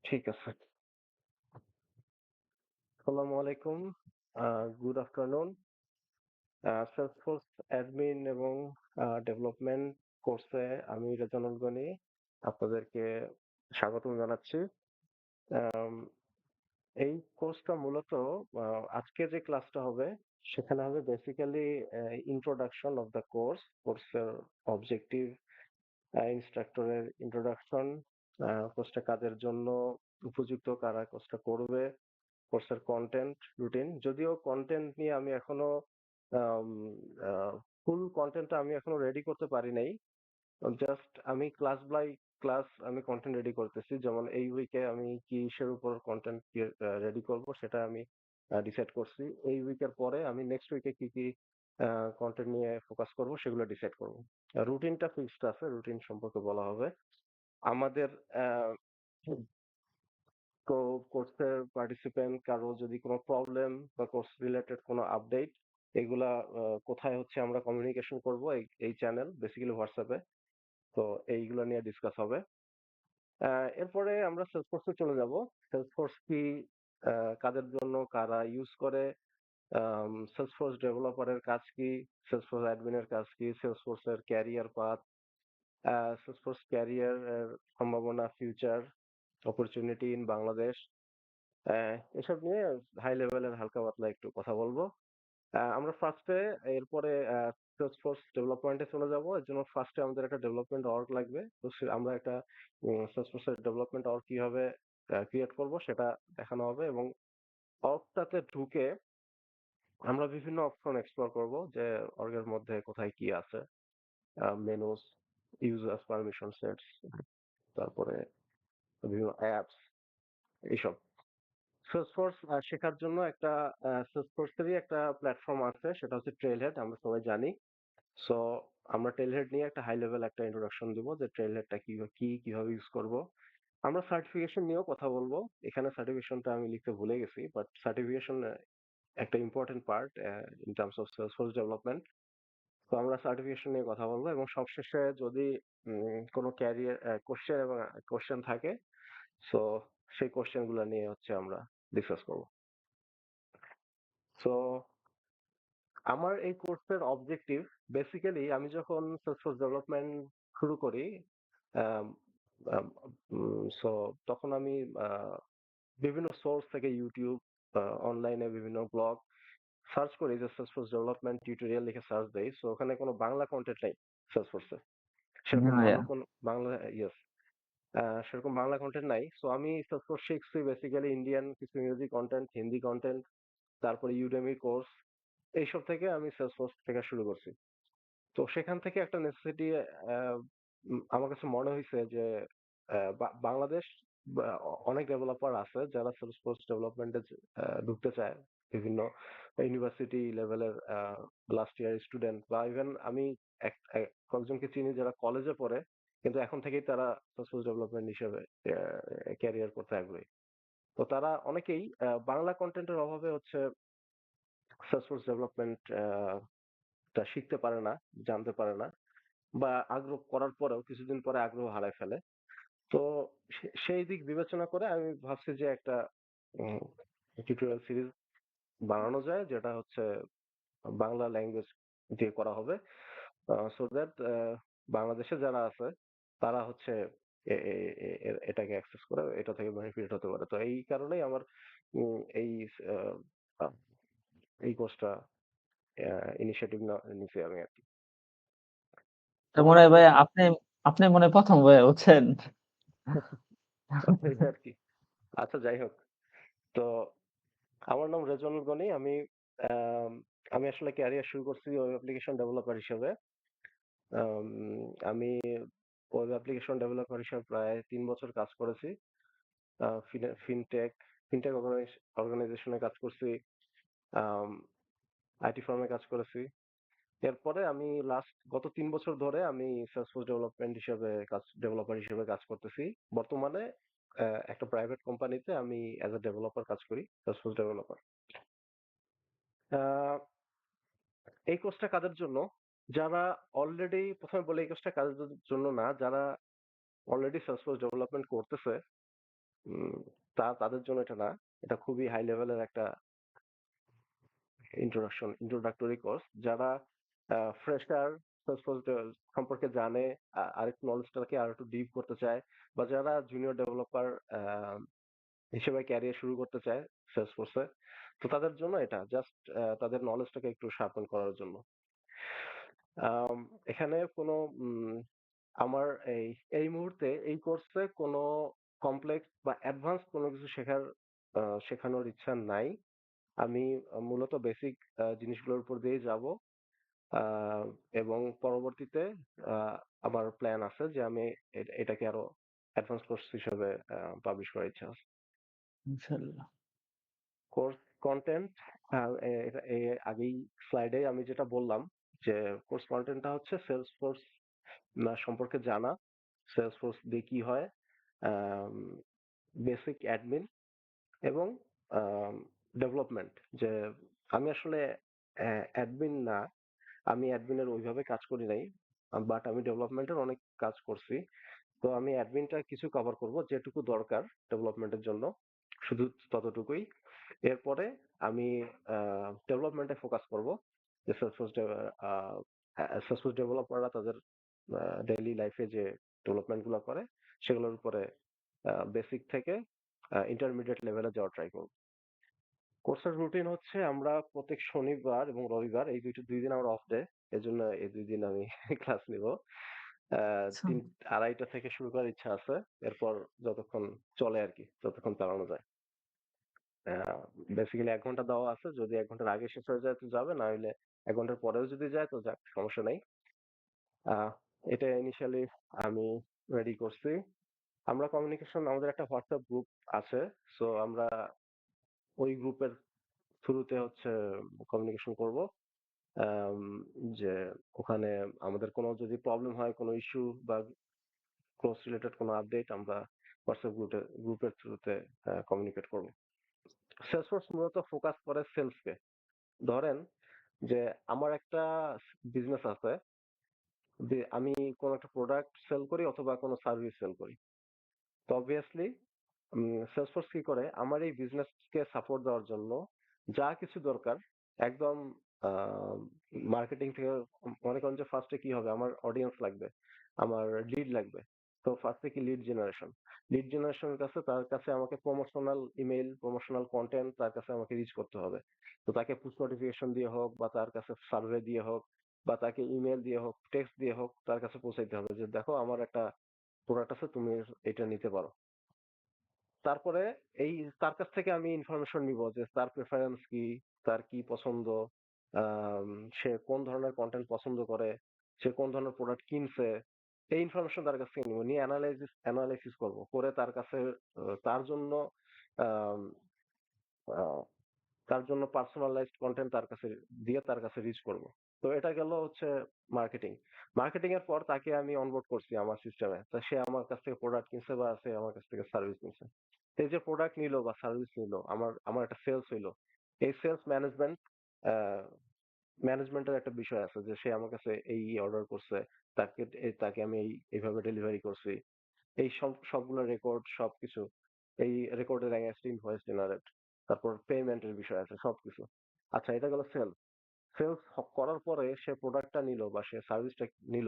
ঠিক আছে। আসসালামু আলাইকুম। Good afternoon. সেলসফোর্স অ্যাডমিন এবং ডেভেলপমেন্ট কোর্সে আমি রেজানুল গনি আপনাদেরকে স্বাগতম জানাচ্ছি। আম, এই কোর্সটা মূলত আজকে যে ক্লাসটা হবে সেখানে হবে বেসিক্যালি ইন্ট্রোডাকশন অফ দ্য কোর্সের অবজেক্টিভ, ইনস্ট্রাক্টরের ইন্ট্রোডাকশন, কোর্সটা কাদের জন্য উপযুক্ত, কারা কোর্সটা করবে, কোর্সের কন্টেন্ট রুটিন। যদিও কন্টেন্ট নিয়ে আমি এখনো ফুল কন্টেন্টটা আমি এখনো রেডি করতে পারি নাই। জাস্ট আমি ক্লাস বাই ক্লাস আমি কন্টেন্ট রেডি করতেছি। যেমন এই উইকে আমি কিসের উপর কন্টেন্ট রেডি করব সেটা আমি ডিসাইড করছি। এই উইকের পরে আমি নেক্সট উইকে কি কি কন্টেন্ট নিয়ে ফোকাস করব সেগুলো ডিসাইড করব। রুটিনটা ফিক্সড আছে, রুটিন সম্পর্কে বলা হবে। আমাদের তো কোর্সের পার্টিসিপেন্ট কারো যদি কোনো প্রবলেম বা কোর্স রিলেটেড কোনো আপডেট, এগুলা কোথায় হচ্ছে আমরা কমিউনিকেশন করব, এই চ্যানেল বেসিক্যালি হোয়াটসঅ্যাপে। তো এইগুলো নিয়ে ডিসকাস হবে। এরপরে আমরা সেলসফোর্সে চলে যাব। সেলসফোর্স কি, কাদের জন্য, কারা ইউজ করে, সেলসফোর্স ডেভেলপারের কাজ কি, সেলসফোর্স অ্যাডমিনের কাজ কি, সেলসফোর্সের ক্যারিয়ার পাথ, সেলসফোর্স ক্যারিয়ার সম্ভাবনা, ফিউচার অপরচুনিটি ইন বাংলাদেশ, এসব নিয়ে হাই লেভেলের হালকা পাতলা একটু কথা বলবো। আমরা ফার্স্টে এরপরে সেলসফোর্স ডেভেলপমেন্টে চলে যাব। এর জন্য ফার্স্টে আমাদের একটা ডেভেলপমেন্ট অর্গ লাগবে। তো আমরা একটা সেলসফোর্সের ডেভেলপমেন্ট অর্গ কিভাবে ক্রিয়েট করব সেটা দেখানো হবে, এবং অর্গটাতে ঢুকে আমরা বিভিন্ন অপশন এক্সপ্লোর করব যে অর্গের মধ্যে কোথায় কি আছে, মেনুস, ইউজার্স পারমিশন সেটস, তারপরে বিভিন্ন অ্যাপস, এইসব। সেলসফোর্স শেখার জন্য একটা সেলসফোর্সেরই একটা প্ল্যাটফর্ম আছে, সেটা হচ্ছে ট্রেলহেড, আমরা সবাই জানি। সো আমরা ট্রেলহেড নিয়ে একটা হাই লেভেল একটা ইন্ট্রোডাকশন দিব যে ট্রেলহেডটা কিভাবে ইউজ করব। আমরা সার্টিফিকেশন নিয়েও কথা বলবো। এখানে সার্টিফিকেশনটা আমি লিখতে ভুলে গেছি, বাট সার্টিফিকেশন একটা important part in terms of Salesforce development. তো আমরা সার্টিফিকেশন নিয়ে কথা বলবো, এবং সবশেষে যদি কোনো ক্যারিয়ার কোশ্চেন এবং কোশ্চেন থাকে, সো সেই কোশ্চেন গুলো নিয়ে হচ্ছে আমরা ডিসকাস করবো। সো আমার এই কোর্সের অবজেক্টিভ, বেসিক্যালি আমি যখন সেলসফোর্স ডেভেলপমেন্ট শুরু করি, সো তখন আমি বিভিন্ন সোর্স থেকে ইউটিউব, অনলাইনে বিভিন্ন ব্লগ সার্চ করি যে সেলসফোর্স ডেভেলপমেন্ট টিউটোরিয়াল লিখে সার্চ দেই। সো ওখানে কোনো বাংলা কন্টেন্ট নেই সেলসফোর্সে, সেরকম হ্যাঁ ভালো ভাইয়া। কোনো বাংলা, ইয়েস, সেরকম বাংলা কন্টেন্ট নাই। সো আমি সেলসফোর্স শিখছি বেসিক্যালি ইন্ডিয়ান কিছু ইংরেজি কন্টেন্ট, হিন্দি কন্টেন্ট, তারপরে ইউডেমি কোর্স, এইসব থেকে আমি সেলসফোর্স শেখা শুরু করছি। তো সেখান থেকে একটা নেসেসিটি আমার কাছে মনে হয়েছে যে বাংলাদেশ অনেক ডেভেলপার আছে যারা সেলসফোর্স ডেভেলপমেন্টে ঢুকতে চায়। বিভিন্ন ইউনিভার্সিটি লেভেলের লাস্ট ইয়ার স্টুডেন্ট, বা ইভেন আমি কয়েকজনকে চিনি যারা কলেজে পড়ে, কিন্তু এখন থেকেই তারা সেলসফোর্স ডেভেলপমেন্ট হিসেবে ক্যারিয়ার করতে আগ্রহী। তো তারা অনেকেই বাংলা কন্টেন্টের অভাবে হচ্ছে সেলসফোর্স ডেভেলপমেন্ট টা শিখতে পারে না, জানতে পারে না, বা আগ্রহ করার পরেও কিছুদিন পরে আগ্রহ হারায় ফেলে। তো সেই দিক বিবেচনা করে আমি ভাবছি যে একটা টিউটোরিয়াল সিরিজ বানানো যায়, যেটা হচ্ছে বাংলা ল্যাঙ্গুয়েজ দিয়ে করা হবে, সো দ্যাট বাংলাদেশে যারা আছে তারা হচ্ছে এটাকে অ্যাক্সেস করে এটা থেকে বেনিফিট হতে পারে। তো এই কারণেই আমার এই আহ, আহ, এই কোর্সটা ইনিশিয়েটিভ নিছি আমি আর কি। তার মনে হয় ভাইয়া আপনি আপনি মনে হয় প্রথম ভাইয়া বুঝছেন। এই আর কি। আচ্ছা, যাই হোক। তো আমার নাম রেজওয়ানুল গনি। আম, আমি আসলে ক্যারিয়ার শুরু করছি ওয়েব অ্যাপ্লিকেশন ডেভেলপার হিসেবে। আম, আমি ওয়েব অ্যাপ্লিকেশন ডেভেলপার হিসেবে প্রায় 3 বছর কাজ করেছি। ফিনটেক ফিনটেক অর্গানাইজেশনে কাজ করছি, আইটি ফার্মে কাজ করেছি। এরপরে আমি গত 3 বছর ধরে আমি সেলসফোর্স ডেভেলপার হিসেবে কাজ করতেছি। বর্তমানে একটা প্রাইভেট কোম্পানিতে আমি অ্যাজ এ ডেভেলপার কাজ করি, সেলসফোর্স ডেভেলপার। এই কোর্সটা কাদের জন্য? যারা অলরেডি, প্রথমে বলে এই কোর্সটা কাদের জন্য না, যারা অলরেডি সেলসফোর্স ডেভেলপমেন্ট করতেছে, উম, তাদের জন্য এটা না। এটা খুবই হাই লেভেলের একটা ইন্ট্রোডাক্টরি কোর্স। যারা ফ্রেশার সম্পর্কে জানে, আরেকটু নলেজটাকে আর একটু ডিপ করতে চায়, বা যারা জুনিয়র ডেভেলপার হিসেবে ক্যারিয়ার শুরু করতে চায় সেলসফোর্সে, তো তাদের জন্য এটা জাস্ট তাদের নলেজটাকে একটু শার্পেন করার জন্য। আম, এখানে কোনো আমার এই এই মুহূর্তে এই কোর্সে কোনো কমপ্লেক্স বা অ্যাডভান্স কোনো কিছু শেখানোর ইচ্ছা নাই। আমি মূলত বেসিক জিনিসগুলোর উপর দিয়েই যাব। আহ, এবং পরবর্তীতে আহ, আমার প্ল্যান আছে যে আমি এটাকে আরো অ্যাডভান্স কোর্স হিসেবে পাবলিশ করার ইচ্ছা আছে। ইনশাল্লাহ। কোর্স কন্টেন্ট আগেই স্লাইডে আমি যেটা বললাম, যে কোর্স কন্টেন্টটা হচ্ছে সেলসফোর্স সম্পর্কে জানা, সেলসফোর্স দিয়ে কি হয়, বেসিক অ্যাডমিন এবং ডেভেলপমেন্ট। যে আমি আসলে অ্যাডমিন না, আমি অ্যাডমিনের ওইভাবে কাজ করি নাই, বাট আমি ডেভেলপমেন্টের অনেক কাজ করছি। তো আমি অ্যাডমিনটা কিছু কভার করব, যেটুকু দরকার ডেভেলপমেন্টের জন্য, শুধু ততটুকুই। এরপরে আমি ডেভেলপমেন্টে ফোকাস করব, যে সেলসফোর্স ডেভেলপাররা তাদের ডেইলি লাইফে যে ডেভেলপমেন্ট গুলো করে সেগুলোর উপরে বেসিক থেকে ইন্টারমিডিয়েট লেভেলে যাওয়ার ট্রাই করব। কোর্সের রুটিন হচ্ছে আমরা প্রত্যেক শনিবার এবং রবিবার, এই দুই দিন আমার অফ ডে, এজন্য এই 2 দিন আমি ক্লাস নিব। আচ্ছা। 2:30 থেকে শুরু করার ইচ্ছা আছে। এরপর যতক্ষণ চলে আর কি, যতক্ষণ চালানো যায়। বেসিক্যালি 1 ঘন্টা দেওয়া আছে, যদি 1 ঘন্টার আগে শেষ হয়ে যায় তো যাবে, না হলে 1 ঘন্টার পরেও যদি যায় তো যাক, সমস্যা নেই। আহ, এটা ইনিশিয়ালি আমি রেডি করছি। আমরা কমিউনিকেশন, আমাদের একটা হোয়াটসঅ্যাপ গ্রুপ আছে। সো আমরা ওই গ্রুপের থ্রুতে হচ্ছে কমিউনিকেশন করব। আম, যে ওখানে আমাদের কোনো যদি প্রবলেম হয়, কোনো ইস্যু বা কোর্স রিলেটেড কোনো আপডেট, আমরা হোয়াটসঅ্যাপ গ্রুপের থ্রুতে কমিউনিকেট করব। সেলসফোর্স মূলত ফোকাস করে সেলসকে। ধরেন যে আমার একটা বিজনেস আছে, যে আমি কোনো একটা প্রোডাক্ট সেল করি অথবা কোনো সার্ভিস সেল করি। তো অবভিয়াসলি সেলসফোর্স কি করে, আমার এই বিজনেসকে সাপোর্ট দেওয়ার জন্য যা কিছু দরকার, একদম মার্কেটিং থেকে মনে করেন যে ফার্স্টে কি হবে, আমার অডিয়েন্স লাগবে, আমার লিড লাগবে। তো ফার্স্টে কি লিড জেনারেশনের কাছে, তার কাছে আমাকে প্রমোশনাল ইমেল, প্রমোশনাল কন্টেন্ট তার কাছে আমাকে রিচ করতে হবে। তো তাকে পুশ নোটিফিকেশন দিয়ে হোক, বা তার কাছে সার্ভে দিয়ে হোক, বা তাকে ইমেল দিয়ে হোক, টেক্সট দিয়ে হোক, তার কাছে পৌঁছাইতে হবে যে দেখো আমার একটা প্রোডাক্ট আছে, তুমি এটা নিতে পারো। তারপরে এই তার কাছ থেকে আমি ইনফরমেশন নিব যে তার প্রেফারেন্স কি, তার কি পছন্দ, আম, সে কোন ধরনের কন্টেন্ট পছন্দ করে, সে কোন ধরনের প্রোডাক্ট কিনছে। এই ইনফরমেশন তার কাছ থেকে নিব, নিয়ে অ্যানালাইসিস করব, করে তার কাছে তার জন্য আম, আহ, তার জন্য পার্সোনালাইজড কন্টেন্ট তার কাছে দিয়ে তার কাছে রিচ করব। তো এটা গেল হচ্ছে মার্কেটিং। মার্কেটিং এর পর তাকে আমি অনবোর্ড করছি আমার সিস্টেমে, তো সে আমার কাছ থেকে প্রোডাক্ট কিনছে বা সে আমার কাছ থেকে সার্ভিস নিছে। এই যে প্রোডাক্ট নিলো বা সার্ভিস নিলো, আমার আমার একটা সেলস হইলো। এই সেলস ম্যানেজমেন্টের একটা বিষয় আছে, যে সে আমার কাছে এই অর্ডার করছে, তাকে আমি এইভাবে ডেলিভারি করছি, এই সবগুলো রেকর্ড সবকিছু, এই রেকর্ডের অ্যাগেইনস্ট ইনভয়েস জেনারেট, তারপর পেমেন্টের বিষয় আছে সবকিছু। আচ্ছা, এটা গেল সেলস। সেলস করার পরে সে প্রোডাক্টটা নিল বা সে সার্ভিসটা নিল,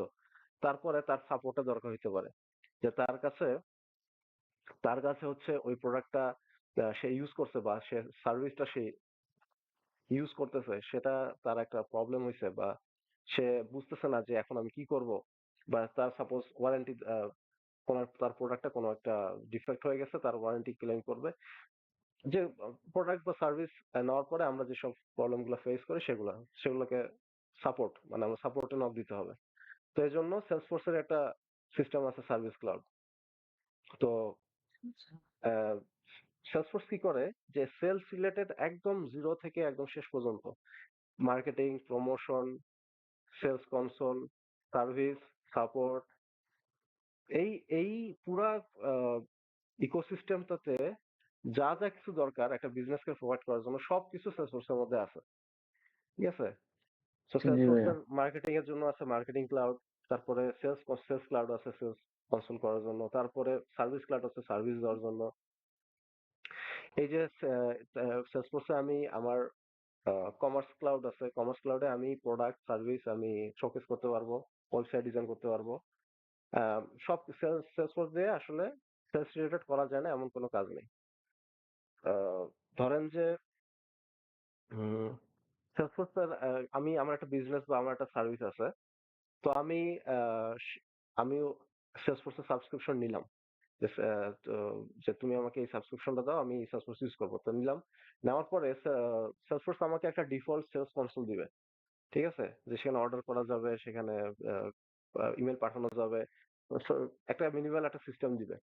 তারপরে তার সাপোর্টটা দরকার হতে পারে, যে তার কাছে হচ্ছে ওই প্রোডাক্টটা সে ইউজ করছে বা সে সার্ভিসটা সে ইউজ করতেছে, সেটা তার একটা প্রবলেম হয়েছে, বা সে বুঝতেছে না যে এখন আমি কি করব, বা তার সাপোজ ওয়ারেন্টি, কোন তার প্রোডাক্টটা কোনো একটা ডিফেক্ট হয়ে গেছে, তার ওয়ারেন্টি ক্লেম করবে। যে প্রোডাক্ট বা সার্ভিস নেওয়ার পরে আমরা যেসব প্রবলেম গুলো ফেস করি, সেগুলোকে সাপোর্ট, মানে আমরা সাপোর্টে নক দিতে হবে। তো এই জন্য সেলসফোর্স এর একটা সিস্টেম আছে, সার্ভিস ক্লাউড। তো সেলসফোর্স কি করে, যে সেলস রিলেটেড একদম জিরো থেকে একদম শেষ পর্যন্ত, marketing, promotion, sales console, service, support, এই এই পুরা ইকোসিস্টেমটাতে যা যা কিছু দরকার একটা বিজনেসকে প্রোভাইড করার জন্য, সবকিছু সেলসফোর্স এর মধ্যে আছে। ঠিক আছে? তো জি জি সেলসফোর্স ভাইয়া। এর মার্কেটিং এর জন্য আছে মার্কেটিং ক্লাউড, তারপরে সেলস ক্লাউড আছে সেলস কনসোল করার জন্য, তারপরে সার্ভিস ক্লাউড আছে সার্ভিস দেওয়ার জন্য, এই যে সেলসফোর্সে আমি আমার কমার্স ক্লাউড আছে, কমার্স ক্লাউডে আমি প্রোডাক্ট সার্ভিস আমি শোকেস করতে পারবো, ওয়েবসাইট ডিজাইন করতে পারবো। সব সেলসফোর্স দিয়ে আসলে সেলস রিলেটেড করা যায় না এমন কোনো কাজ নেই। আহ, ধরেন যে সেলসফোর্স আমি আমার একটা বিজনেস বা আমার একটা সার্ভিস আছে, তো আমি আমি সেলসফোর্স এর সাবস্ক্রিপশন নিলাম যে তো যে তুমি আমাকে এই সাবস্ক্রিপশনটা দাও, আমি সেলসফোর্স ইউজ করবো, তো নিলাম। নেওয়ার পরে সেলসফোর্স আমাকে একটা ডিফল্ট সেলস কনসোল দিবে, ঠিক আছে, যে সেখানে অর্ডার করা যাবে, সেখানে ইমেল পাঠানো যাবে। So, একটা মিনিমাল একটা সিস্টেম দিবে।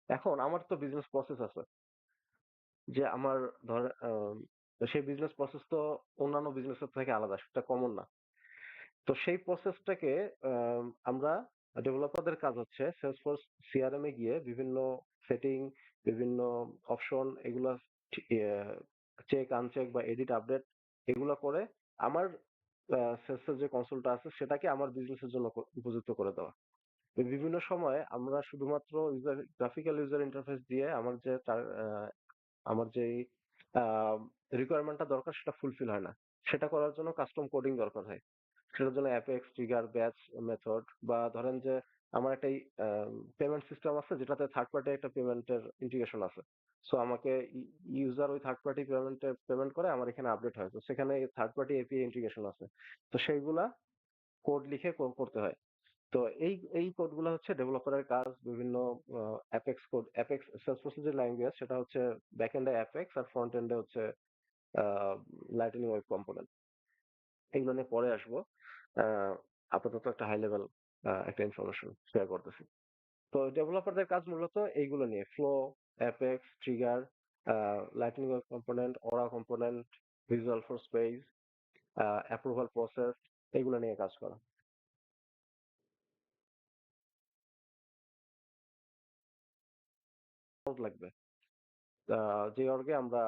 এখন আমার তো বিজনেস প্রসেস আছে, যে আমার ধর সেই বিজনেস প্রসেস তো অন্যান্য বিজনেসের থেকে আলাদা, সেটা কমন না। তো সেই প্রসেসটাকে আমরা ডেভেলপারদের কাজ হচ্ছে সেলসফোর্স সিআরএম এ গিয়ে বিভিন্ন সেটিং, বিভিন্ন অপশন এগুলা চেক আনচেক বা এডিট আপডেট এগুলো করে আমার সেলসের যে কনসোলটা আছে সেটাকে আমার বিজনেসের জন্য উপযুক্ত করে দেওয়া। তো বিভিন্ন সময় আমরা শুধুমাত্র গ্রাফিক্যাল ইউজার ইন্টারফেস দিয়ে আমার যে রিকোয়ারমেন্টটা দরকার সেটা ফুলফিল হয় না। সেটা করার জন্য কাস্টম কোডিং দরকার হয়। সেটার জন্য অ্যাপেক্স, ট্রিগার, ব্যাচ মেথড, বা ধরেন যে আমার একটা পেমেন্ট সিস্টেম আছে যেটাতে থার্ড পার্টি একটা পেমেন্টের ইন্টিগ্রেশন আছে। সো আমাকে ইউজার ওই থার্ড পার্টি পেমেন্ট করে আমার এখানে আপডেট হয়, তো সেখানে থার্ড পার্টি এপিআই ইন্টিগ্রেশন আছে। তো সেইগুলা কোড লিখে করতে হয়। তো এই এই কোডগুলো হচ্ছে ডেভেলপারের কাজ। বিভিন্ন অ্যাপেক্স কোড, অ্যাপেক্স সেলসফোর্স যে ল্যাঙ্গুয়েজ সেটা হচ্ছে ব্যাক এন্ডে অ্যাপেক্স আর ফ্রন্ট এন্ডে হচ্ছে লাইটনিং ওয়েব কম্পোনেন্ট। এগুলো নিয়ে পরে আসবো। আপাতত একটা হাই লেভেল একটা ইনফরমেশন শেয়ার করতেছি। তো ডেভেলপারদের কাজ মূলত এইগুলো নিয়ে flow, apex, trigger, lightning web component, aura component, visual for space, approval process, এগুলো নিয়ে কাজ করা লাগবে। যে অর্গে আমরা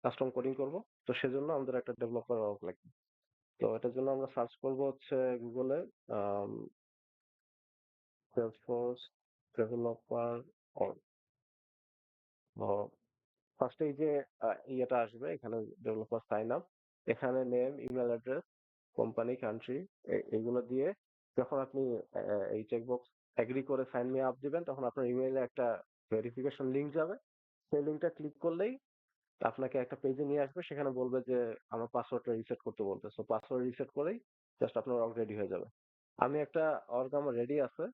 কাস্টম কোডিং করব, তো সেজন্য আমাদের একটা ডেভেলপার অর্গ লাগবে। তো এটার জন্য আমরা সার্চ করব হচ্ছে গুগলে সেলসফোর্স ডেভেলপার অর্গ। ফার্স্টে এই যে ইয়েটা আসবে, এখানে ডেভেলপার সাইন আপ, এখানে name, email address, company, country, এইগুলো দিয়ে যখন আপনি এই চেকবক্স এগ্রি করে সাইন মি আপ দিবেন, তখন আপনার ইমেইলে একটা ভেরিফিকেশন লিংক যাবে। সেই লিংকটা ক্লিক করলেই আপনাকে একটা পেজে নিয়ে আসবে, সেখানে বলবে যে আমার পাসওয়ার্ডটা রিসেট করতে বলতে। সো পাসওয়ার্ড রিসেট করেই জাস্ট আপনার অর্গ রেডি হয়ে যাবে। আমি একটা অর্গ আমার রেডি আছে,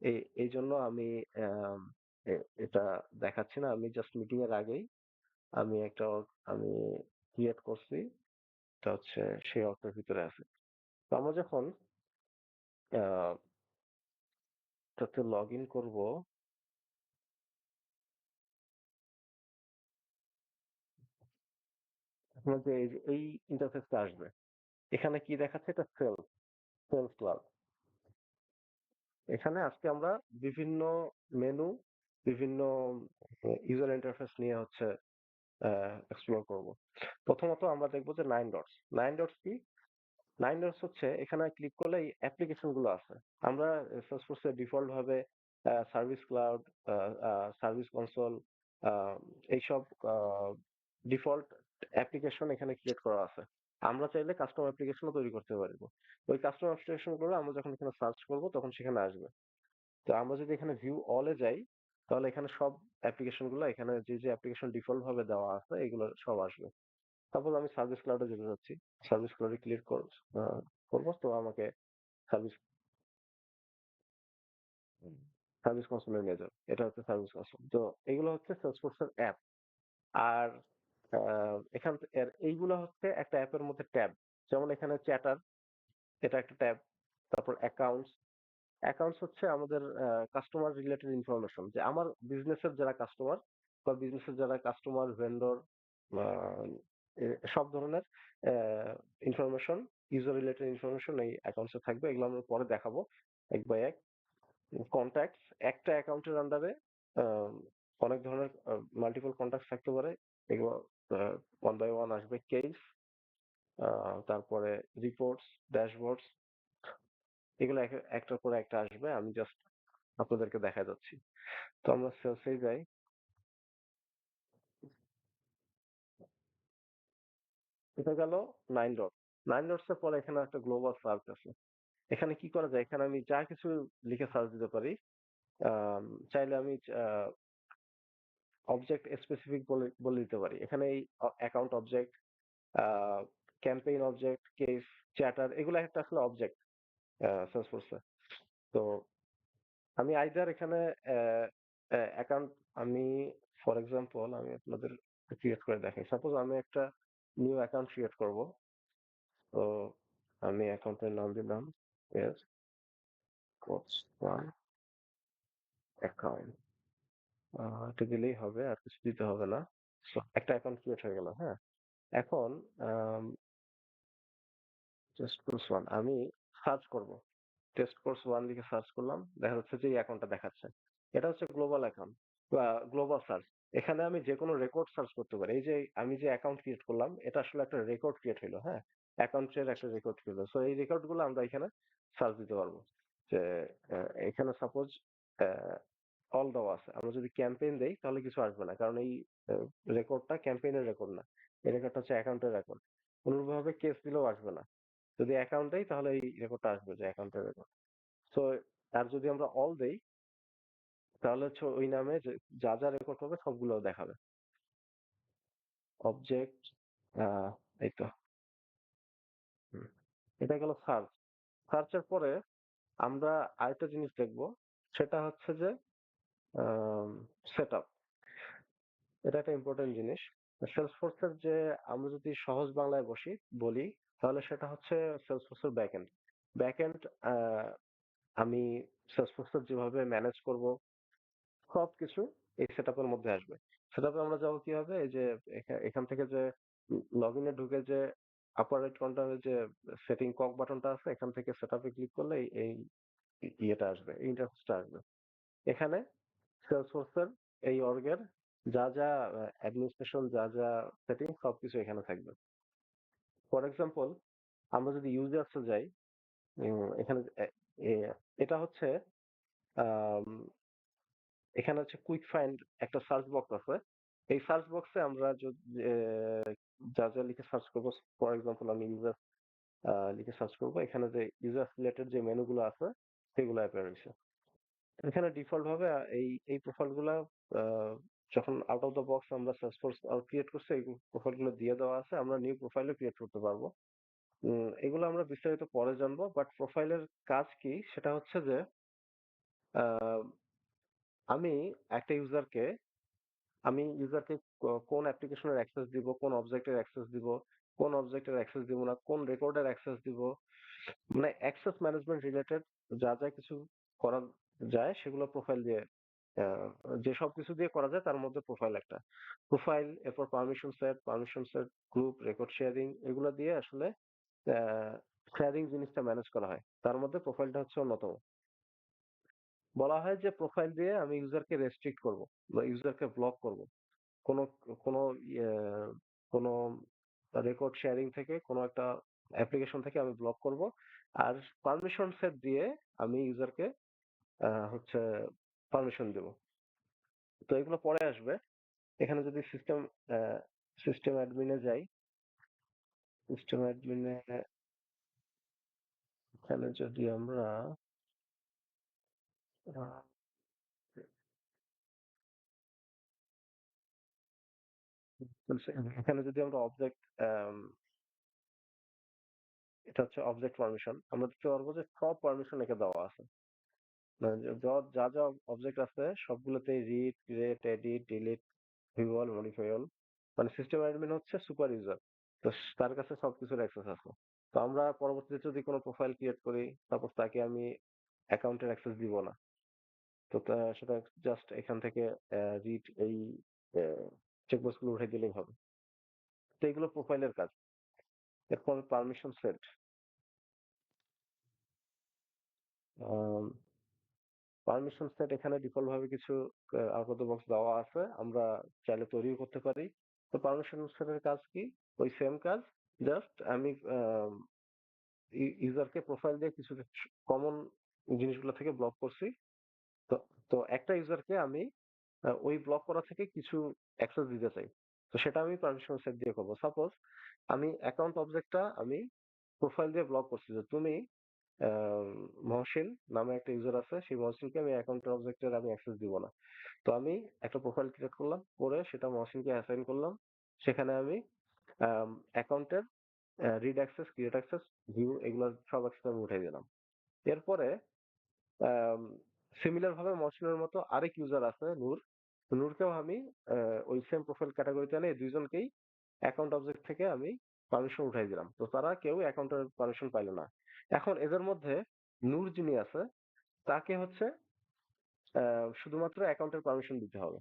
এই এই জন্য আমি আম, এটা দেখাচ্ছি না, আমি জাস্ট মিটিং এর আগেই আমি একটা আমি ক্রিয়েট করছি। এটা হচ্ছে সেই অর্থের ভিতরে আছে। তো আমরা যখন এটাতে লগ ইন করবো, তখন যে এই ইন্টারফেসটা আসবে, এখানে কি দেখাচ্ছে, এটা সেলস ক্লাব। এখানে আজকে আমরা বিভিন্ন মেনু, বিভিন্ন ইউজার ইন্টারফেস নিয়ে হচ্ছে এক্সপ্লোর করব। প্রথমত আমরা দেখবো যে নাইন ডটস। নাইন ডটস কি? নাইন ডটস হচ্ছে এখানে ক্লিক করলে এই অ্যাপ্লিকেশন গুলো আছে। আমরা সেলসফোর্সে ডিফল্ট ভাবে সার্ভিস ক্লাউড, সার্ভিস কনসোল, এইসব ডিফল্ট অ্যাপ্লিকেশন এখানে ক্রিয়েট করা আছে। আমরা চাইলে কাস্টম অ্যাপ্লিকেশনও তৈরি করতে পারবো। ওই কাস্টম অ্যাপ্লিকেশন গুলো আমরা যখন এখানে সার্চ করব তখন সেখানে আসবে। তো আমরা যদি এখানে ভিউ অলে যাই, তাহলে এখানে সব অ্যাপ্লিকেশন গুলো, এখানে যে যে অ্যাপ্লিকেশন ডিফল্ট ভাবে দেওয়া আছে এগুলো সব আসবে। সাপোজ আমি সার্ভিস ক্লাউডে যেতে যাচ্ছি, সার্ভিস ক্লাউডে ক্লিক করবো, তো আমাকে সার্ভিস সার্ভিস কনসোলে নিয়ে যাবে। এটা হচ্ছে সার্ভিস কনসোল। তো এগুলো হচ্ছে সেলসফোর্স এর অ্যাপ। আর এইগুলো হচ্ছে একটা অ্যাপের মধ্যে ট্যাব। যেমন এখানে চ্যাটার, এটা একটা ট্যাব। তারপর অ্যাকাউন্টস, অ্যাকাউন্টস হচ্ছে আমাদের কাস্টমার রিলেটেড ইনফরমেশন, যে আমার বিজনেসের যারা কাস্টমার বা বিজনেসের যারা কাস্টমার, ভেন্ডর, সব ধরনের ইনফরমেশন, ইউজার রিলেটেড ইনফরমেশন এই অ্যাকাউন্টসে থাকবে। এগুলো আমরা পরে দেখাবো এক বাই এক। কন্ট্যাক্টস, একটা অ্যাকাউন্টের আন্ডারে অনেক ধরনের মাল্টিপল কন্ট্যাক্ট থাকতে পারে। এগুলো ওয়ান বাই ওয়ান আসবে। কেস, তারপরে রিপোর্টস, ড্যাশবোর্ডস, এগুলো একটার পরে একটা আসবে। আমি জাস্ট আপনাদেরকে দেখা যাচ্ছি। তো আমরা সেলসে যাই। এটা গেল 9 ডট। 9 ডটস এর পরে এখানে একটা গ্লোবাল সার্চ আছে। এখানে কি করা যায়? এখানে আমি যা কিছু লিখে সার্চ দিতে পারি। আম চাইলে আমি অবজেক্ট স্পেসিফিক বলে বলে দিতে পারি। এখানে এই অ্যাকাউন্ট অবজেক্ট, আ ক্যাম্পেইন অবজেক্ট, কেস, চ্যাটার এগুলা একটা আসলে অবজেক্ট Salesforce এ। তো আমি আইদার এখানে অ্যাকাউন্ট আমি ফর এক্সাম্পল আমি আপনাদের ক্রিয়েট করে দেখাই। সাপোজ আমি একটা নিউ অ্যাকাউন্ট ক্রিয়েট করব। তো আমি অ্যাকাউন্টের নাম দিলাম এস কোচ ওয়ান অ্যাকাউন্ট। এটা দিলেই হবে, আর কিছু দিতে হবে না। So, একটা অ্যাকাউন্ট ক্রিয়েট হয়ে গেল, হ্যাঁ? এখন টেস্ট কোর্স ওয়ান আমি সার্চ করব। টেস্ট কোর্স ওয়ান লিখে সার্চ করলাম, দেখা যাচ্ছে যে এই অ্যাকাউন্টটা দেখাচ্ছে। এটা হচ্ছে গ্লোবাল অ্যাকাউন্ট বা গ্লোবাল সার্চ। এখানে আমি যে কোনো রেকর্ড সার্চ করতে পারি। এই যে আমি যে অ্যাকাউন্ট ক্রিয়েট করলাম, এটা আসলে একটা রেকর্ড ক্রিয়েট হলো, হ্যাঁ? অ্যাকাউন্টের একটা রেকর্ড হলো। সো এই রেকর্ড গুলো আমরা এখানে সার্চ দিতে পারবো। যে এখানে সাপোজ অল দেওয়া আছে। আমরা যদি ক্যাম্পেইন দেই তাহলে কিছু আসবে না, কারণ এই রেকর্ডটা ক্যাম্পেইনের রেকর্ড না। এই রেকর্ডটা হচ্ছে অ্যাকাউন্টের রেকর্ড। অনুরূপভাবে কেস দিলেও আসবে না। যদি অ্যাকাউন্ট দেই তাহলে এই রেকর্ডটা আসবে যে অ্যাকাউন্টের রেকর্ড। সো আর যদি আমরা অল দেই তাহলে হচ্ছে ওই নামে যে যা যা রেকর্ড হবে সবগুলো দেখাবে। অবজেক্ট এই তো। হুম। এটা গেল সার্চ। সার্চের পরে আমরা আরেকটা জিনিস দেখব, সেটা হচ্ছে যে সেট আপ। এটা একটা ইম্পর্টেন্ট জিনিস। সেলসফোর্স এর যে আমরা যদি সহজ বাংলায় বলি তাহলে সেটা হচ্ছে সেলসফোর্স এর ব্যাকএন্ড। ব্যাকএন্ড আমি সেলসফোর্স এর যেভাবে ম্যানেজ করব সবকিছু এই সেটআপের মধ্যে আসবে। সেটআপে আমরা যাবো কিভাবে? এই যে এখান থেকে যে লগ ইনে ঢুকে যে আপার রাইট কর্নারে যে সেটিং কক বাটনটা আছে, এখান থেকে সেটআপে ক্লিক করলে এই ইয়েটা আসবে, এই ইন্টারফেসটা আসবে। এখানে সেলসফোর্স এর এই অর্গের যা যা অ্যাডমিনিস্ট্রেশন যা যা সেটিং সবকিছু এখানে থাকবে। ফর এক্সাম্পল আমরা যদি ইউজার্স এ যাই, এখানে এটা হচ্ছে আম এখানে হচ্ছে কুইক ফাইন্ড একটা সার্চ বক্স আছে। এই সার্চ বক্সে আমরা যদি যা যা লিখে সার্চ করবো, ফর এক্সাম্পল আমি ইউজার লিখে সার্চ করবো, এখানে যে ইউজার রিলেটেড যে মেনুগুলো আছে সেগুলো অ্যাপিয়ার হয়েছে। এখানে ডিফল্ট ভাবে এই এই প্রোফাইল গুলা আহ, যখন আউট অফ দ্য বক্স আমরা সার্চফোর্স ক্রিয়েট করছি, এই প্রোফাইল গুলো দিয়ে দেওয়া আছে, আমরা নিউ প্রোফাইলও ক্রিয়েট করতে পারবো। এগুলো আমরা বিস্তারিত পরে জানবো, বাট প্রোফাইলের কাজ কি সেটা হচ্ছে যে আহ, আমি একটা ইউজারকে আমি ইউজারকে কোন অ্যাপ্লিকেশনের অ্যাক্সেস দিব, কোন অবজেক্টের অ্যাক্সেস দিব, কোন অবজেক্টের অ্যাক্সেস দিব না, কোন রেকর্ডের অ্যাক্সেস দিব, মানে অ্যাক্সেস ম্যানেজমেন্ট রিলেটেড যা যা কিছু করা যায় সেগুলো প্রোফাইল দিয়ে আহ, যে সব কিছু দিয়ে করা যায় তার মধ্যে প্রোফাইল একটা। প্রোফাইল, এরপর permission set, group, record sharing, এগুলো দিয়ে আসলে শেয়ারিং জিনিসটা ম্যানেজ করা হয়। তার মধ্যে প্রোফাইলটা হচ্ছে অন্যতম। বলা হয় যে প্রোফাইল দিয়ে আমি ইউজারকে রেস্ট্রিক্ট করব বা ইউজারকে ব্লক করব। কোনো কোনো ইয়ে কোনো রেকর্ড শেয়ারিং থেকে কোনো একটা অ্যাপ্লিকেশন থেকে আমি ব্লক করব। আর পারমিশন সেট দিয়ে আমি ইউজারকে হচ্ছে পারমিশন দেব। তো এগুলো পরে আসবে। এখানে যদি সিস্টেম অ্যাডমিনে যাই, সিস্টেম অ্যাডমিনে এখানে যদি আমরা আহ, এখানে যদি আমরা অবজেক্ট, এটা হচ্ছে অবজেক্ট পারমিশন, আমরা দেখতে পারবো যে সব পারমিশন একে দেওয়া আছে। মানে যা যা অবজেক্ট আছে সবগুলোতে read, create, edit, delete, view all, modify all. মানে সিস্টেম অ্যাডমিন হচ্ছে সুপার ইউজার। তো তার কাছে সবকিছুর অ্যাক্সেস আছে। তো আমরা পরবর্তীতে যদি কোনো প্রোফাইল ক্রিয়েট করি, তারপর তাকে আমি অ্যাকাউন্টের অ্যাক্সেস দিব না। তো সেটা জাস্ট এখান থেকে রিড এই চেকবক্স গুলো উঠে দিলেই হবে। তো এগুলো প্রোফাইলের কাজ। এরপর পারমিশন সেট। পারমিশন সেট এখানে ডিফল্ট ভাবে কিছু আউট অফ দ্য বক্স দেওয়া আছে, আমরা চাইলে তৈরিও করতে পারি। তো পারমিশন সেটের কাজ কি? ওই সেম কাজ, জাস্ট আমি ইউজারকে প্রোফাইল দিয়ে কিছু কমন জিনিসগুলো থেকে ব্লক করছি। তো তো একটা ইউজারকে আমি ওই ব্লক করা থেকে কিছু অ্যাক্সেস দিতে চাই। তো সেটা আমি পারমিশন সেট দিয়ে করবো। সাপোজ আমি অ্যাকাউন্ট অবজেক্টটা আমি প্রোফাইল দিয়ে ব্লক করছি যে তুমি আহ, মহসিন নামে একটা ইউজার আছে, সেই মহসিনকে আমি অ্যাকাউন্টের অবজেক্টের আমি অ্যাক্সেস দিব না। তো আমি একটা প্রোফাইল ক্রিয়েট করলাম, করে সেটা মহসিনকে অ্যাসাইন করলাম। সেখানে আমি অ্যাকাউন্টের read access, create access, view এগুলো সব অ্যাক্সেস আমি উঠাই দিলাম। এরপরে সিমিলার ভাবে মহসিনের মতো আরেক ইউজার আছে নূর, নূরকেও আমি ওই সেম প্রোফাইল ক্যাটাগরিতে এনে এই দুইজনকেই অ্যাকাউন্ট অবজেক্ট থেকে আমি পারমিশন উঠাই দিলাম। তো তারা কেউ অ্যাকাউন্টের পারমিশন পাইলো না। এখন এদের মধ্যে নূর যিনি আছে তাকে হচ্ছে শুধুমাত্র অ্যাকাউন্টের পারমিশন দিতে হবে।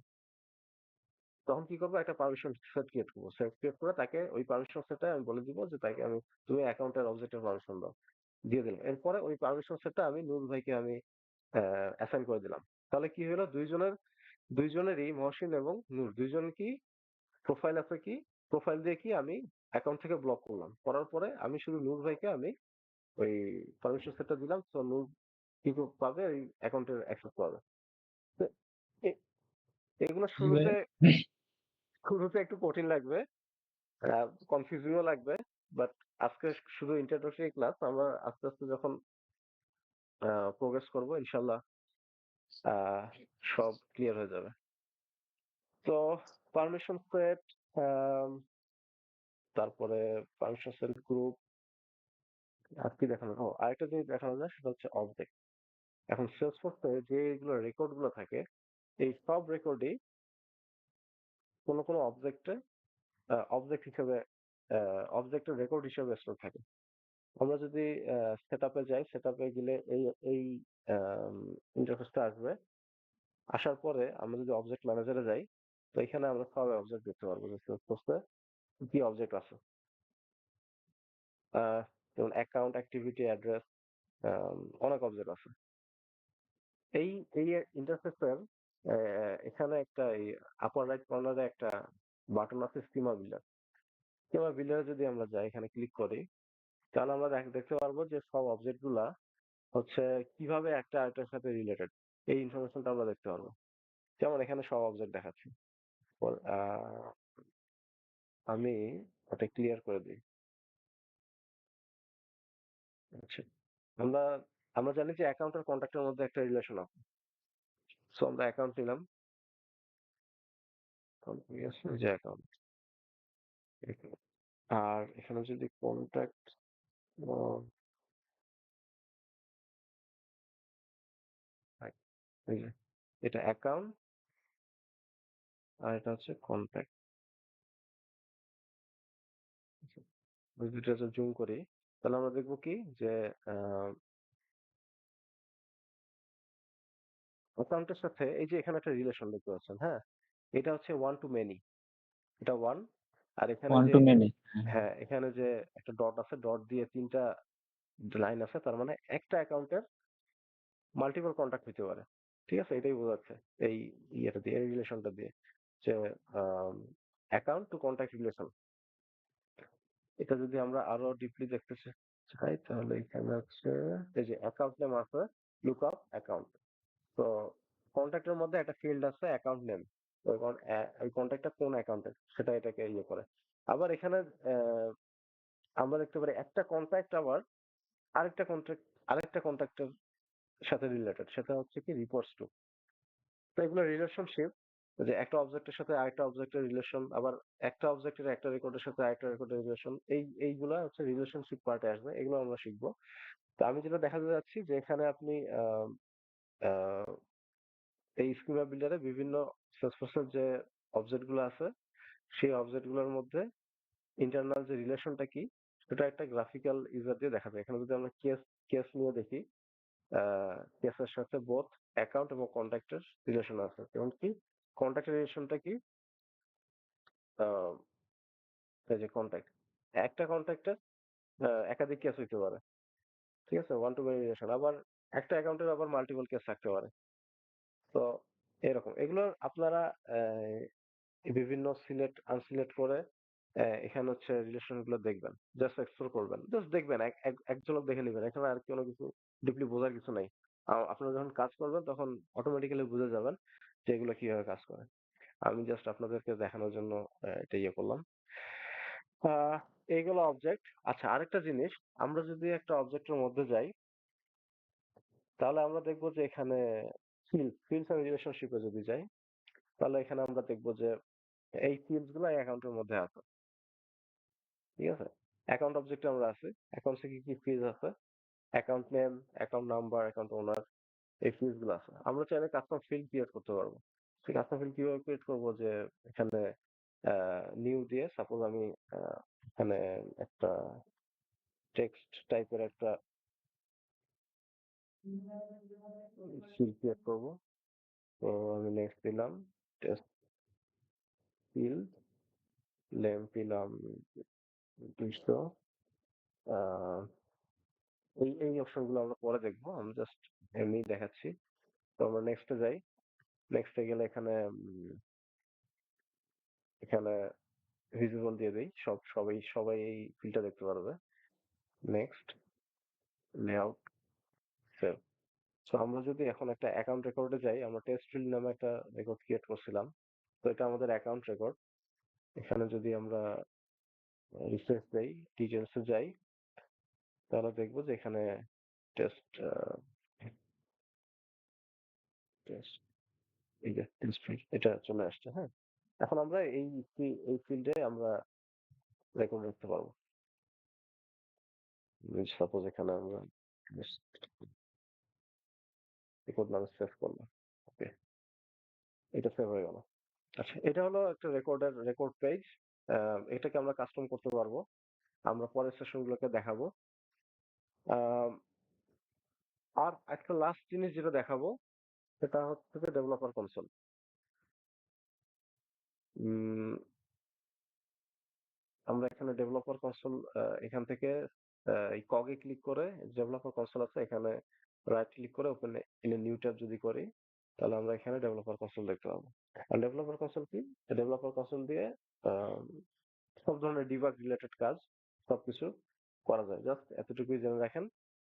তখন কি করবো, একটা পারমিশন সেট ক্রিয়েট করবো, সেট ক্রিয়েট করে তাকে ওই পারমিশন সেটে আমি বলে দিব যে তাকে আমি তুমি অ্যাকাউন্টের অবজেক্টের পারমিশন দাও, দিয়ে দিলাম। এরপরে ওই পারমিশন সেটটা আমি নূর ভাইকে আমি অ্যাসাইন করে দিলাম। তাহলে কি হলো, দুইজনেরই মহসিন এবং নূর দুইজন কি প্রোফাইল আছে, কি প্রোফাইল দিয়ে কি আমি অ্যাকাউন্ট থেকে ব্লক করলাম, করার পরে আমি শুধু নূর ভাইকে আমি ওই পারমিশন সেটটা দিলাম, তো নূর কি পাবে, ওই অ্যাকাউন্টের অ্যাক্সেস পাবে। তো এ- এগুলো জি ভাই। শুরুতে শুরুতে একটু কঠিন লাগবে, কনফিউজিংও লাগবে, বাট আজকে শুধু ইন্ট্রোডাক্টরি ক্লাস, আমরা আস্তে আস্তে যখন প্রোগ্রেস করবো ইনশাল্লাহ আহ, সব ক্লিয়ার হয়ে যাবে। তো পারমিশন সেট, তারপরে পারমিশন সেট গ্রুপ, আর কি দেখানো, ও আরেকটা জিনিস দেখানো যায় সেটা হচ্ছে অবজেক্ট। এখন সেলসফোর্সে যেগুলো রেকর্ড গুলো থাকে, এই সব রেকর্ডই কোনো কোনো অবজেক্টে অবজেক্ট হিসেবে অবজেক্টের রেকর্ড হিসেবে স্টোর থাকে। আমরা যদি সেট আপে যাই, সেট আপে গেলে এই এই ইন্টারফেসটা আসবে। আসার পরে আমরা যদি অবজেক্ট ম্যানেজারে যাই, তো এখানে আমরা সব অবজেক্ট দেখতে পারবো যে সেলসফোর্সে কি অবজেক্ট আছে। আহ, যেমন অ্যাকাউন্ট, অ্যাক্টিভিটি, অ্যাড্রেস, অনেক অবজেক্ট আছে। এই এই ইন্টারফেসের এখানে একটা এই আপার রাইট কর্নারে একটা বাটন আছে স্কিমা বিল্ডার। স্কিমা বিল্ডারে যদি আমরা যাই, এখানে ক্লিক করি, তাহলে আমরা দেখতে পারবো যে সব অবজেক্ট গুলা হচ্ছে কিভাবে একটা আরেকটার সাথে রিলেটেড, এই ইনফরমেশনটা আমরা দেখতে পারবো। যেমন এখানে সব অবজেক্ট দেখাচ্ছে। আমি এটা ক্লিয়ার করে দিই। আচ্ছা, আমরা আমরা জানি যে অ্যাকাউন্ট আর কন্ট্যাক্টের মধ্যে একটা রিলেশন আছে। সো আমরা অ্যাকাউন্ট নিলাম, যে অ্যাকাউন্ট, আর এখানে যদি কন্ট্যাক্ট, এই যে এটা অ্যাকাউন্ট আর এটা হচ্ছে কন্ট্যাক্ট, ওই দুটো জুম করি, তাহলে আমরা দেখবো কি যে অ্যাকাউন্টের সাথে এই যে এখানে একটা রিলেশন দেখতে পাচ্ছেন, হ্যাঁ, এটা হচ্ছে ওয়ান টু মেনি, এটা ওয়ান। আর এখানে ওয়ান যে টু মেনি। হ্যাঁ, এখানে যে একটা ডট আছে, ডট দিয়ে তিনটা লাইন আছে, তার মানে একটা অ্যাকাউন্টের মাল্টিপল কন্ট্যাক্ট হতে পারে। ঠিক আছে, এটাই বোঝাচ্ছে এই ইয়েটা দিয়ে, এই রিলেশনটা দিয়ে, যে অ্যাকাউন্ট টু কন্ট্যাক্ট রিলেশন। এটা যদি আমরা আরো ডিপলি দেখতে চাই, তাহলে এখানে হচ্ছে এই যে অ্যাকাউন্ট নেম আছে, লুক আপ অ্যাকাউন্ট। তো কন্ট্যাক্টের মধ্যে একটা ফিল্ড আছে অ্যাকাউন্ট নেম, ওই কন্ট্যাক্টটা কোন অ্যাকাউন্টের সেটা এটাকে ইয়ে করে। আবার এখানে আমরা দেখতে পারি একটা কন্ট্যাক্ট আবার আরেকটা কন্ট্যাক্টের সাথে রিলেটেড, সেটা হচ্ছে কি রিপোর্টস টু। তো এগুলো রিলেশনশিপ, যে একটা অবজেক্টের সাথে আরেকটা অবজেক্টের রিলেশন, আবার একটা অবজেক্টের একটা রেকর্ডের সাথে আরেকটা রেকর্ডের রিলেশন, এইগুলা হচ্ছে রিলেশনশিপ পার্টে আসবে, এগুলো আমরা শিখবো। তো আমি যেটা দেখাতে যাচ্ছি যে এখানে আপনি আহ, এই স্কিমা বিল্ডারে বিভিন্ন সেলসফোর্সের যে অবজেক্ট গুলো আছে, সেই অবজেক্ট গুলোর মধ্যে ইন্টারনাল যে রিলেশনটা কি, সেটা একটা গ্রাফিক্যাল ইউজার দিয়ে দেখা যায়। এখানে যদি আমরা কেস কেস নিয়ে দেখি, কেসের সাথে বোথ অ্যাকাউন্ট এবং কন্ট্যাক্টের রিলেশন আছে। যেমন কি কন্ট্যাক্টের রিলেশনটা কি, আহ, এই যে কন্ট্যাক্ট, একটা কন্ট্যাক্টের একাধিক কেস হইতে পারে। ঠিক আছে, ওয়ান টু মেনি রিলেশন। আবার একটা অ্যাকাউন্টের আবার মাল্টিপল কেস থাকতে পারে। তো এরকম এগুলো আপনারা বিভিন্ন সিলেক্ট আনসিলেক্ট করে এখানে হচ্ছে রিলেশন গুলো দেখবেন, জাস্ট এক্সপ্লোর করবেন, জাস্ট দেখবেন, এক ঝলক দেখে নেবেন, এখানে আর কোনো কিছু ডিপলি বোঝার কিছু নাই। আপনারা যখন কাজ করবেন তখন অটোমেটিক্যালি বুঝে যাবেন যে এগুলো কিভাবে কাজ করে। আমি জাস্ট আপনাদেরকে দেখানোর জন্য এটা ইয়ে করলাম। আহ, এইগুলো অবজেক্ট। আচ্ছা, আরেকটা জিনিস, আমরা যদি একটা অবজেক্টের মধ্যে যাই, তাহলে আমরা দেখবো যে এখানে ফিল্ডস এন্ড রিলেশনশিপে যদি যাই, তাহলে এখানে আমরা দেখবো যে এই ফিল্ডস গুলো অ্যাকাউন্টের মধ্যে আছে। ঠিক আছে, অ্যাকাউন্ট অবজেক্টে আমরা আছে, অ্যাকাউন্টে কি কি ফিল্ড আছে, account name, account number, account owner, এই ফিল্ড গুলো আছে। আমরা চাইলে কাস্টম ফিল্ড ক্রিয়েট করতে পারবো। সেই কাস্টম ফিল্ড কিভাবে ক্রিয়েট করবো, যে এখানে নিউ দিয়ে সাপোজ আমি এখানে একটা টেক্সট টাইপের একটা ফিল্ড ক্রিয়েট করবো। তো আমি নেক্সট দিলাম টেক্সট ফিল্ড, নেম দিলাম 200। এই এই অপশন গুলো আমরা পরে দেখবো, আমি জাস্ট এমনি দেখাচ্ছি। তো আমরা নেক্সটে যাই। নেক্সটে গেলে এখানে এখানে ভিজিবল দিয়ে দেই, সবাই সবাই এই ফিল্ডটা দেখতে পারবে। Next, layout, save. সো আমরা যদি এখন একটা অ্যাকাউন্ট রেকর্ডে যাই, আমরা টেস্ট ফিল্ড নামে একটা রেকর্ড ক্রিয়েট করছিলাম। তো এটা আমাদের অ্যাকাউন্ট রেকর্ড। এখানে যদি আমরা রিফ্রেশ দেই, ডিটেলসে যাই, তাহলে দেখবো যে এখানে টেস্ট টেস্ট এই যে টেস্ট ফিল্ড এটা চলে আসছে। হ্যাঁ, এখন আমরা এই ফিল্ডে আমরা রেকর্ড রাখতে পারবো। সাপোজ এখানে আমরা রেকর্ড নামে সেভ করলাম। ওকে, এটা সেভ হয়ে গেল। আচ্ছা, এটা হলো একটা রেকর্ড পেজ। এটাকে আমরা কাস্টম করতে পারবো, আমরা পরের সেশন গুলোকে দেখাবো। আহ, আর একটা লাস্ট জিনিস যেটা দেখাবো, সেটা হচ্ছে ডেভেলপার কনসোল। আমরা এখানে ডেভেলপার কনসোল, এখান থেকে এই কগে ক্লিক করে ডেভেলপার কনসোল আছে, এখানে রাইট ক্লিক করে open in a new tab যদি করি, তাহলে আমরা এখানে ডেভেলপার কনসোল দেখতে পাবো। আর ডেভেলপার কনসোল কি? ডেভেলপার কনসোল দিয়ে আহ, সব ধরনের ডিবাগ রিলেটেড কাজ সবকিছু করা যায়। জাস্ট এতটুকুই জেনে রাখেন।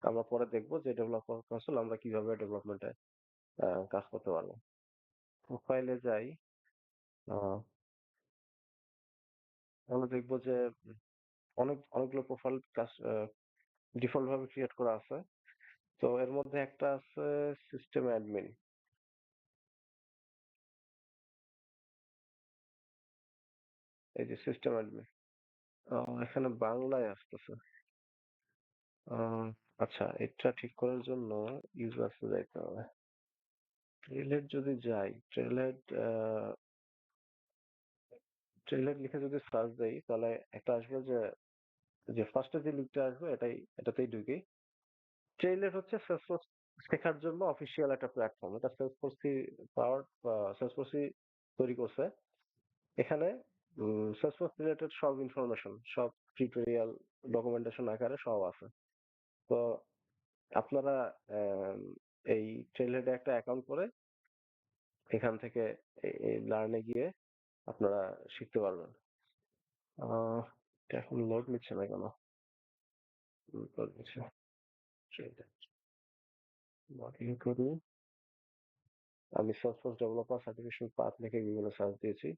আমরা পরে দেখবো যে ডেভেলপার কনসোল আমরা কিভাবে ডেভেলপমেন্টে কাজ করতে পারবো। প্রোফাইলে যাই, আমরা দেখবো যে অনেকগুলো প্রোফাইল কাজ ডিফল্ট ভাবে ক্রিয়েট করা আছে। তো এর মধ্যে একটা আছে সিস্টেম অ্যাডমিন। এই যে সিস্টেম অ্যাডমিন, এখানে বাংলায় আসতেছে। আহ, আচ্ছা, এটা ঠিক করার জন্য ইউজার্সে যাইতে হবে। ট্রেলেট যদি যাই, ট্রেলেট লিখে যদি সার্চ দেই, তাহলে একটা আসবে যে যে ফার্স্টে যে লিঙ্কটা আসবে এটাতেই ঢুকি। ট্রেলেট হচ্ছে সেলসফোর্স শেখার জন্য অফিসিয়াল একটা প্ল্যাটফর্ম। এটা সেলসফোর্সই পাওয়ার, সেলসফোর্সই তৈরি করছে। এখানে সেলসফোর্স রিলেটেড সব ইনফরমেশন, সব টিউটোরিয়াল, ডকুমেন্টেশন আকারে সব আছে। তো আপনারা এই ট্রেলহেডে একটা অ্যাকাউন্ট করে এখান থেকে লার্নে গিয়ে আপনারা শিখতে পারবেন। আহ, এটা এখন লোড নিচ্ছে না কেন? লোড নিচ্ছে। লগ ইন করি। আমি সেলসফোর্স ডেভেলপার সার্টিফিকেশন পাথ লিখে গুগলে সার্চ দিয়েছি।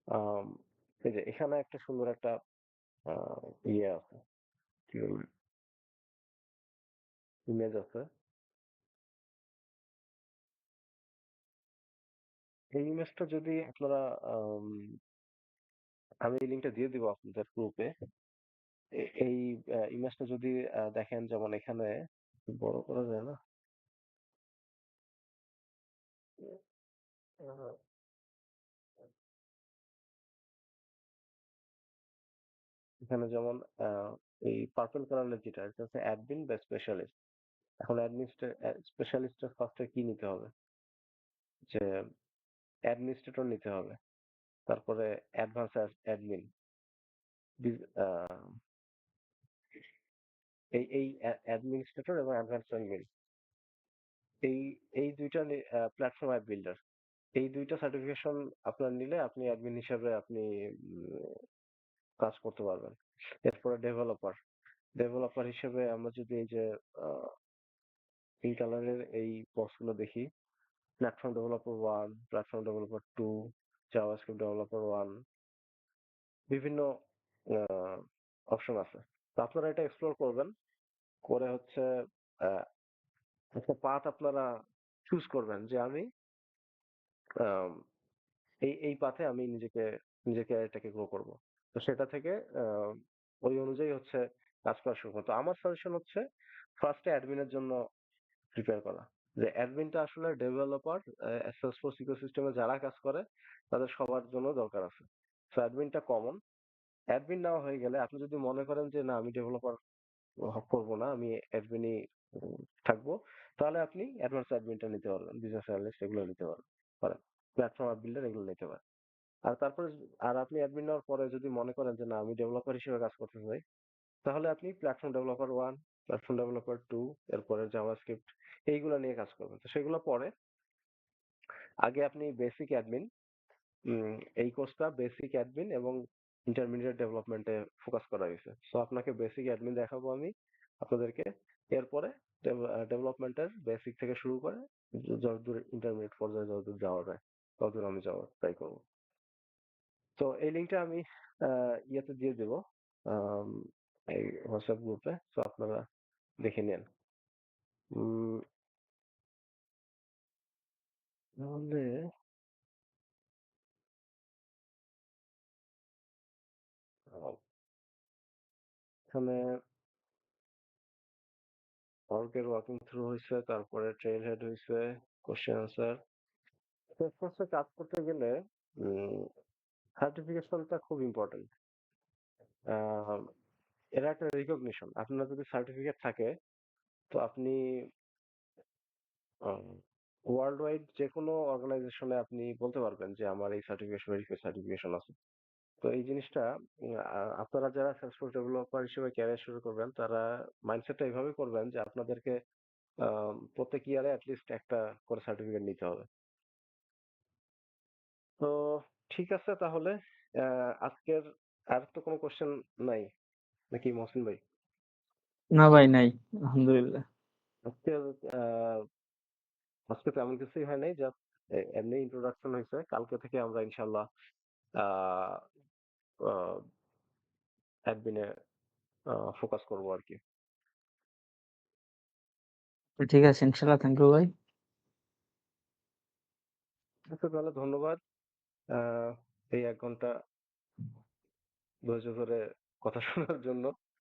আম, এই যে এখানে একটা সুন্দর একটা ইয়ে আছে, কি বলবো, ইমেজ আছে। এই ইমেজটা যদি আপনারা, আম, আমি এই লিঙ্কটা দিয়ে দিব আপনাদের গ্রুপে। এই ইমেজটা যদি দেখেন, যেমন এখানে বড় করা যায় না, আহ, এখানে যেমন এই পার্পল কালারের যেটা, এটা হচ্ছে অ্যাডমিন বা স্পেশালিস্ট। এখন স্পেশালিস্টের ফার্স্টে কি নিতে হবে, যে অ্যাডমিনিস্ট্রেটর নিতে হবে, তারপরে অ্যাডভান্স অ্যাডমিন। এই অ্যাডমিনিস্ট্রেটর এবং অ্যাডভান্স অ্যাডমিন, এই এই দুইটা প্ল্যাটফর্ম অ্যাপ বিল্ডার, এই দুইটা সার্টিফিকেশন আপনার নিলে আপনি অ্যাডমিন হিসাবে আপনি কাজ করতে পারবেন। এরপরে ডেভেলপার, ডেভেলপার হিসেবে আমরা যদি এই যে পিঙ্ক কালারের এই বক্স গুলো দেখি, platform developer 1, platform developer 2, JavaScript developer 1, বিভিন্ন অপশন আছে। তো আপনারা এটা এক্সপ্লোর করবেন, করে হচ্ছে আহ, একটা পাথ আপনারা চুজ করবেন যে আমি আম, এই পাথে আমি নিজেকে নিজেকে এটাকে গ্রো করব। তো সেটা থেকে আহ, ওই অনুযায়ী হচ্ছে কাজ করা শুরু করবো। তো আমার সাজেশন হচ্ছে ফার্স্টে অ্যাডমিনের জন্য প্রিপেয়ার করা, যে অ্যাডমিনটা আসলে ডেভেলপার সেলসফোর্স ইকোসিস্টেমে যারা কাজ করে তাদের সবার জন্য দরকার আছে। তো অ্যাডমিনটা কমন। অ্যাডমিন নেওয়া হয়ে গেলে আপনি যদি মনে করেন যে না আমি ডেভেলপার করবো না, আমি অ্যাডমিনই থাকবো, তাহলে আপনি অ্যাডভান্স অ্যাডমিনটা নিতে পারবেন, বিজনেস অ্যানালিস্ট এগুলো নিতে পারেন, প্ল্যাটফর্ম অ্যাপ বিল্ডার এগুলো নিতে পারেন। আর তারপরে আপনি অ্যাডমিন নেওয়ার পরে যদি মনে করেন যে না আমি ডেভেলপার হিসেবে কাজ করতে চাই, তাহলে আপনি প্ল্যাটফর্ম ডেভেলপার 1, প্ল্যাটফর্ম ডেভেলপার 2, এরপরে জাভাস্ক্রিপ্ট এইগুলো নিয়ে কাজ করবেন। তো সেগুলো পরে, আগে আপনি বেসিক অ্যাডমিন, এই কোর্সটা বেসিক অ্যাডমিন এবং ইন্টারমিডিয়েট ডেভেলপমেন্টে ফোকাস করা হয়েছে। সো আপনাকে বেসিক অ্যাডমিন দেখাবো আমি আপনাদেরকে, এরপরে ডেভেলপমেন্টের বেসিক থেকে শুরু করে যতদূর ইন্টারমিডিয়েট পর্যায়ে যতদূর যাওয়া যায় ততদূর আমি যাওয়ার ট্রাই করবো। তো এই লিঙ্কটা আমি ইয়েতে দিয়ে দেবো, আম, এই হোয়াটসঅ্যাপ গ্রুপে, তো আপনারা দেখে নেন। উম, তাহলে আহ, এখানে অর্গের ওয়ার্কিং থ্রু হয়েছে, তারপরে ট্রেল হেড হয়েছে, কোশ্চেন আনসার। সেলসফোর্সে কাজ করতে গেলে সার্টিফিকেশনটা খুব ইম্পর্টেন্ট। এরা একটা রিকগনিশন, আপনার যদি সার্টিফিকেট থাকে তো আপনি ওয়ার্ল্ড ওয়াইড যে কোনো অর্গানাইজেশনে আপনি বলতে পারবেন যে আমার এই সার্টিফিকেশন, ভেরিফাইড সার্টিফিকেশন আছে। তো এই জিনিসটা আপনারা যারা সেলসফোর্স ডেভেলপার হিসেবে ক্যারিয়ার শুরু করবেন তারা মাইন্ডসেটটা এইভাবে করবেন যে আপনাদেরকে প্রত্যেক ইয়ারে অ্যাটলিস্ট একটা করে সার্টিফিকেট নিতে হবে। তো ঠিক আছে তাহলে, আজকের আর তো কোনো কোশ্চেন নাই নাকি মহসিন ভাই? না ভাই, নাই, আলহামদুলিল্লাহ। আজকে আহ, আজকে তেমন কিছুই হয় নাই, জাস্ট এমনি ইন্ট্রোডাকশন হয়েছে। কালকে থেকে আমরা ইনশাল্লাহ অ্যাডমিনে ফোকাস করবো আর কি। তো ঠিক আছে, ইনশাল্লাহ, থ্যাংক ইউ ভাই। আচ্ছা তাহলে ধন্যবাদ এই 1 ঘন্টা ধৈর্য ধরে কথা শোনার জন্য।